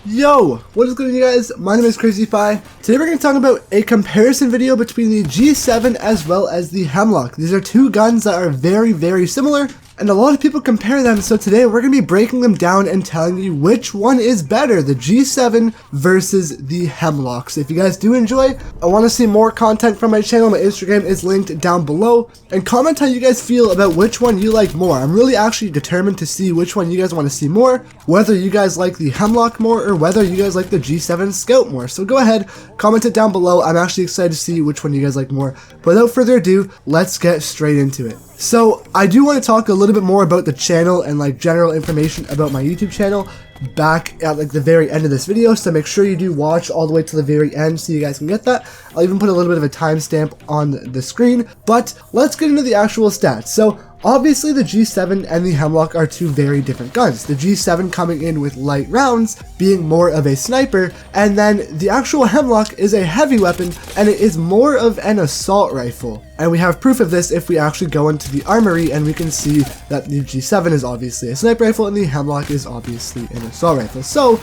Yo, what is going on, you guys? My name is CrazyPie. Today we're going to talk about a comparison video between the G7 as well as the Hemlok. These are two guns that are very similar, and a lot of people compare them, so today we're going to be breaking them down and telling you which one is better, the G7 versus the Hemlok. So if you guys do enjoy, I want to see more content from my channel. My Instagram is linked down below, and comment how you guys feel about which one you like more. I'm really actually determined to see which one you guys want to see more, whether you guys like the Hemlok more or whether you guys like the G7 Scout more. So go ahead, comment it down below. I'm actually excited to see which one you guys like more. But without further ado, let's get straight into it. So I do want to talk a little bit more about the channel and like general information about my YouTube channel back at like the very end of this video, so make sure you do watch all the way to the very end so you guys can get that. I'll even put a little bit of a timestamp on the screen, but let's get into the actual stats. So obviously the G7 and the Hemlok are two very different guns. The G7 coming in with light rounds, being more of a sniper, and then the actual Hemlok is a heavy weapon and it is more of an assault rifle. And we have proof of this if we actually go into the armory and we can see that the G7 is obviously a sniper rifle and the Hemlok is obviously an assault rifle. So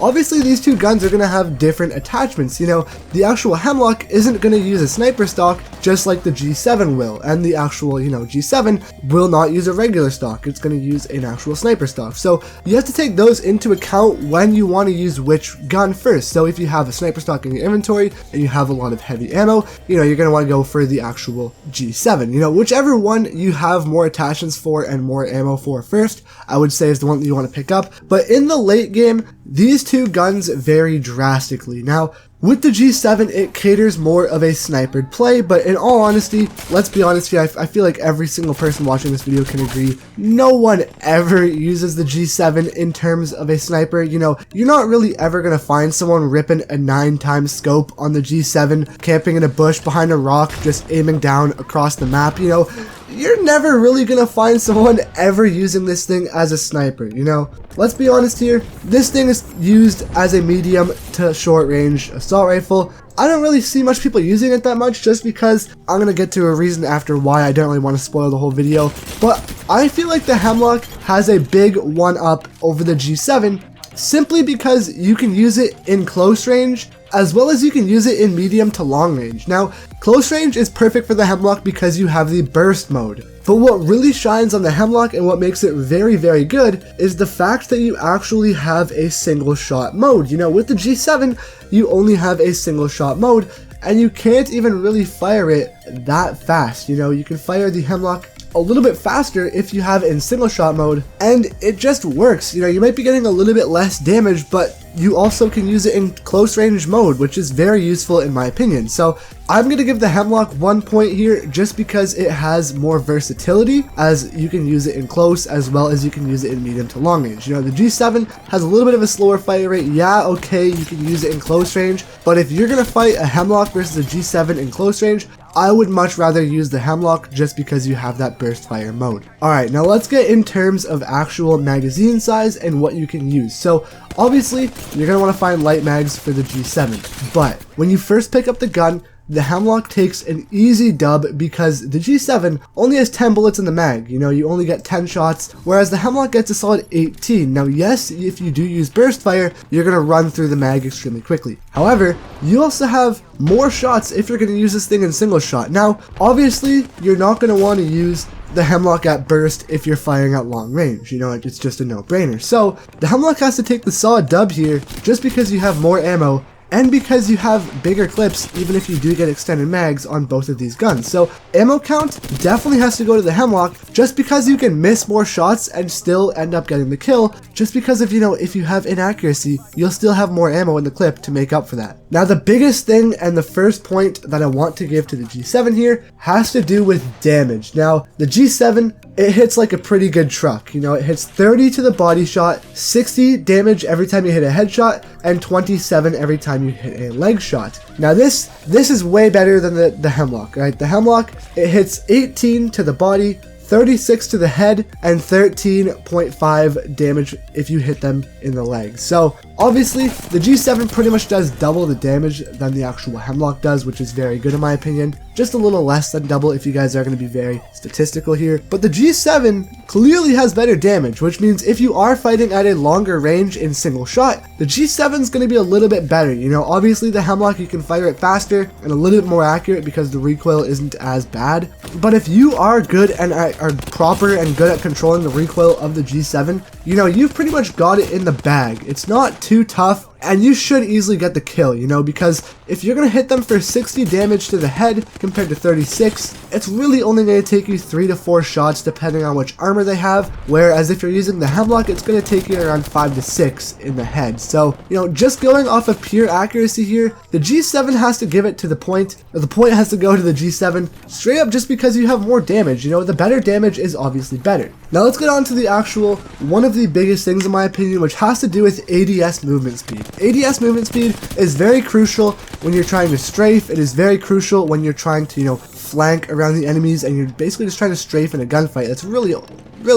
obviously these two guns are going to have different attachments. You know, the actual Hemlok isn't going to use a sniper stock just like the G7 will, and the actual, G7 will not use a regular stock. It's going to use an actual sniper stock. So you have to take those into account when you want to use which gun first. So if you have a sniper stock in your inventory and you have a lot of heavy ammo, you're going to want to go for the actual G7. Whichever one you have more attachments for and more ammo for first, I would say is the one that you want to pick up. But in the late game, these two guns vary drastically. Now, with the G7, it caters more of a snipered play, but in all honesty, let's be honest here, I feel like every single person watching this video can agree, no one ever uses the G7 in terms of a sniper. You're not really ever going to find someone ripping a 9x scope on the G7, camping in a bush behind a rock, just aiming down across the map. You're never really going to find someone ever using this thing as a sniper, Let's be honest here, this thing is used as a medium to short range assault rifle. I don't really see much people using it that much just because I'm going to get to a reason after why I don't really want to spoil the whole video. But I feel like the Hemlok has a big one-up over the G7 simply because you can use it in close range as well as you can use it in medium to long range. Now, close range is perfect for the Hemlok because you have the burst mode. But what really shines on the Hemlok and what makes it very good is the fact that you actually have a single shot mode. With the G7, you only have a single shot mode and you can't even really fire it that fast. You can fire the Hemlok a little bit faster if you have it in single shot mode, and it just works. You might be getting a little bit less damage, but you also can use it in close range mode, which is very useful in my opinion. So I'm going to give the Hemlok 1 point here just because it has more versatility, as you can use it in close as well as you can use it in medium to long range. The G7 has a little bit of a slower fire rate. Yeah, okay, you can use it in close range, but if you're going to fight a Hemlok versus a G7 in close range, I would much rather use the Hemlok just because you have that burst fire mode. Alright, now let's get in terms of actual magazine size and what you can use. So obviously, you're going to want to find light mags for the G7, but when you first pick up the gun, the Hemlok takes an easy dub because the G7 only has 10 bullets in the mag. You only get 10 shots, whereas the Hemlok gets a solid 18. Now, yes, if you do use burst fire, you're going to run through the mag extremely quickly. However, you also have more shots if you're going to use this thing in single shot. Now, obviously, you're not going to want to use the Hemlok at burst if you're firing at long range. It's just a no-brainer. So, the Hemlok has to take the solid dub here just because you have more ammo and because you have bigger clips even if you do get extended mags on both of these guns. So ammo count definitely has to go to the Hemlok just because you can miss more shots and still end up getting the kill, just because of, if you have inaccuracy, you'll still have more ammo in the clip to make up for that. Now the biggest thing and the first point that I want to give to the G7 here has to do with damage. Now the G7, it hits like a pretty good truck. It hits 30 to the body shot, 60 damage every time you hit a headshot, and 27 every time you hit a leg shot. Now this is way better than the Hemlok, right? The Hemlok, it hits 18 to the body, 36 to the head, and 13.5 damage if you hit them in the legs. So Obviously, the G7 pretty much does double the damage than the actual Hemlok does, which is very good in my opinion. Just a little less than double if you guys are going to be very statistical here. But the G7 clearly has better damage, which means if you are fighting at a longer range in single shot, the G7 is going to be a little bit better. You know, obviously the Hemlok, you can fire it faster and a little bit more accurate because the recoil isn't as bad. But if you are good and are proper and good at controlling the recoil of the G7, you know, you've pretty much got it in the bag. It's not too tough, and you should easily get the kill, you know, because if you're going to hit them for 60 damage to the head compared to 36, it's really only going to take you 3 to 4 shots depending on which armor they have, whereas if you're using the Hemlok, it's going to take you around 5 to 6 in the head. So, you know, just going off of pure accuracy here, the G7 has to give it to the point, or the point has to go to the G7 straight up just because you have more damage. You know, the better damage is obviously better. Now let's get on to the actual, one of the biggest things in my opinion, which has to do with ADS movement speed. ADS movement speed is very crucial when you're trying to strafe. It is very crucial when you're trying to, you know, flank around the enemies and you're basically just trying to strafe in a gunfight. That's really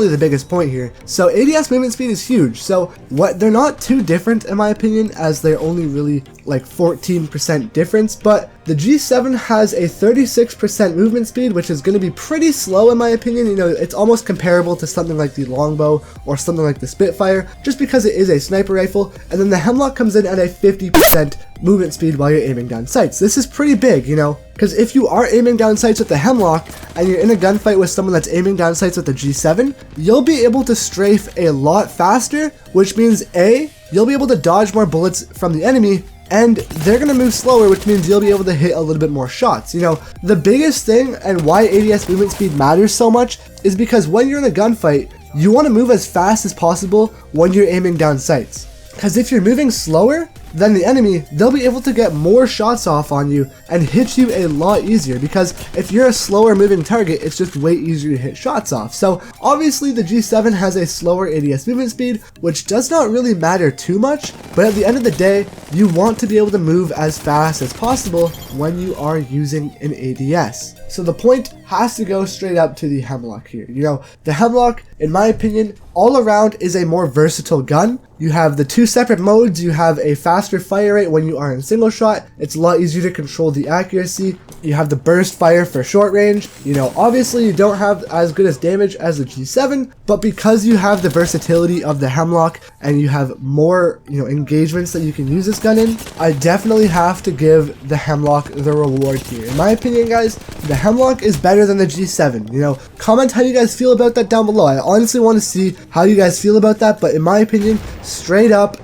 the biggest point here. So ADS movement speed is huge. So what, they're not too different in my opinion, as they're only really like 14% difference, but the G7 has a 36% movement speed, which is going to be pretty slow in my opinion. You know, it's almost comparable to something like the longbow or something like the Spitfire, just because it is a sniper rifle. And then the Hemlok comes in at a 50% movement speed while you're aiming down sights. This is pretty big, you know, because if you are aiming down sights with the Hemlok and you're in a gunfight with someone that's aiming down sights with the G7, you'll be able to strafe a lot faster, which means A, you'll be able to dodge more bullets from the enemy, and they're going to move slower, which means you'll be able to hit a little bit more shots. You know, the biggest thing and why ADS movement speed matters so much is because when you're in a gunfight, you want to move as fast as possible when you're aiming down sights. Because if you're moving slower than the enemy, they'll be able to get more shots off on you and hit you a lot easier, because if you're a slower moving target, it's just way easier to hit shots off. So obviously the G7 has a slower ADS movement speed, which does not really matter too much, but at the end of the day, you want to be able to move as fast as possible when you are using an ADS. So the point has to go straight up to the Hemlok here. You know, the Hemlok, in my opinion, all around is a more versatile gun. You have the 2 separate modes. You have a faster fire rate when you are in single shot. It's a lot easier to control the accuracy. You have the burst fire for short range. You know, obviously you don't have as good as damage as the G7, but because you have the versatility of the Hemlok and you have more, you know, engagements that you can use this gun in, I definitely have to give the Hemlok the reward here. In my opinion, guys, the Hemlok is better than the G7. You know, comment how you guys feel about that down below. I honestly want to see how you guys feel about that, but in my opinion, straight up,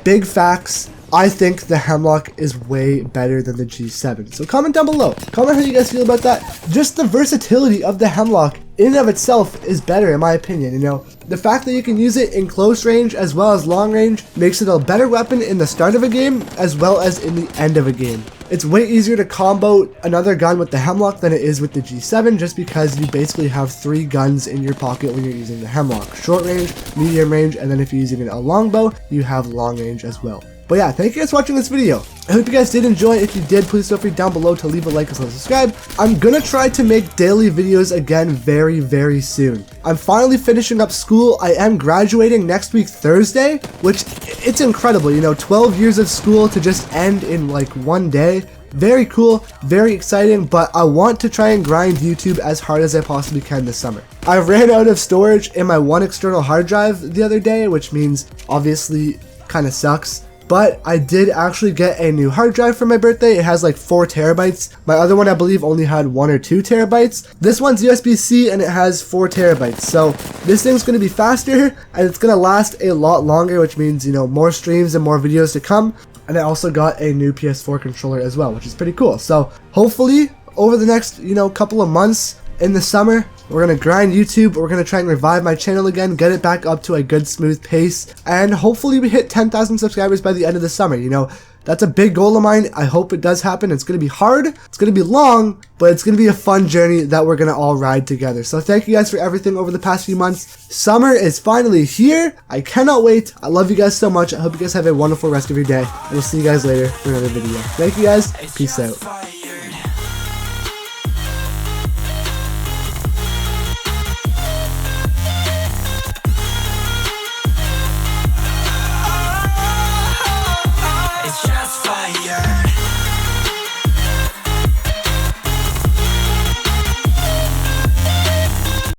big facts, I think the Hemlok is way better than the G7. So comment down below. Comment how you guys feel about that. Just the versatility of the Hemlok in and of itself is better in my opinion. You know, the fact that you can use it in close range as well as long range makes it a better weapon in the start of a game as well as in the end of a game. It's way easier to combo another gun with the Hemlok than it is with the G7, just because you basically have 3 guns in your pocket when you're using the Hemlok. Short range, medium range, and then if you're using a longbow, you have long range as well. But yeah, thank you guys for watching this video. I hope you guys did enjoy. If you did, please feel free down below to leave a like and subscribe. I'm gonna try to make daily videos again very, very soon. I'm finally finishing up school. I am graduating next week Thursday, which it's incredible, you know, 12 years of school to just end in like one day. Very cool, very exciting, but I want to try and grind YouTube as hard as I possibly can this summer. I ran out of storage in my one external hard drive the other day, which means obviously kind of sucks. But I did actually get a new hard drive for my birthday. It has like 4 terabytes. My other one, I believe, only had 1 or 2 terabytes. This one's USB-C and it has 4 terabytes. So this thing's going to be faster and it's going to last a lot longer, which means, you know, more streams and more videos to come. And I also got a new PS4 controller as well, which is pretty cool. So hopefully over the next, you know, couple of months in the summer, we're going to grind YouTube. We're going to try and revive my channel again, get it back up to a good smooth pace, and hopefully we hit 10,000 subscribers by the end of the summer. You know, that's a big goal of mine. I hope it does happen. It's going to be hard, it's going to be long, but it's going to be a fun journey that we're going to all ride together. So thank you guys for everything over the past few months. Summer is finally here. I cannot wait. I love you guys so much. I hope you guys have a wonderful rest of your day, and we'll see you guys later for another video. Thank you guys. Peace out.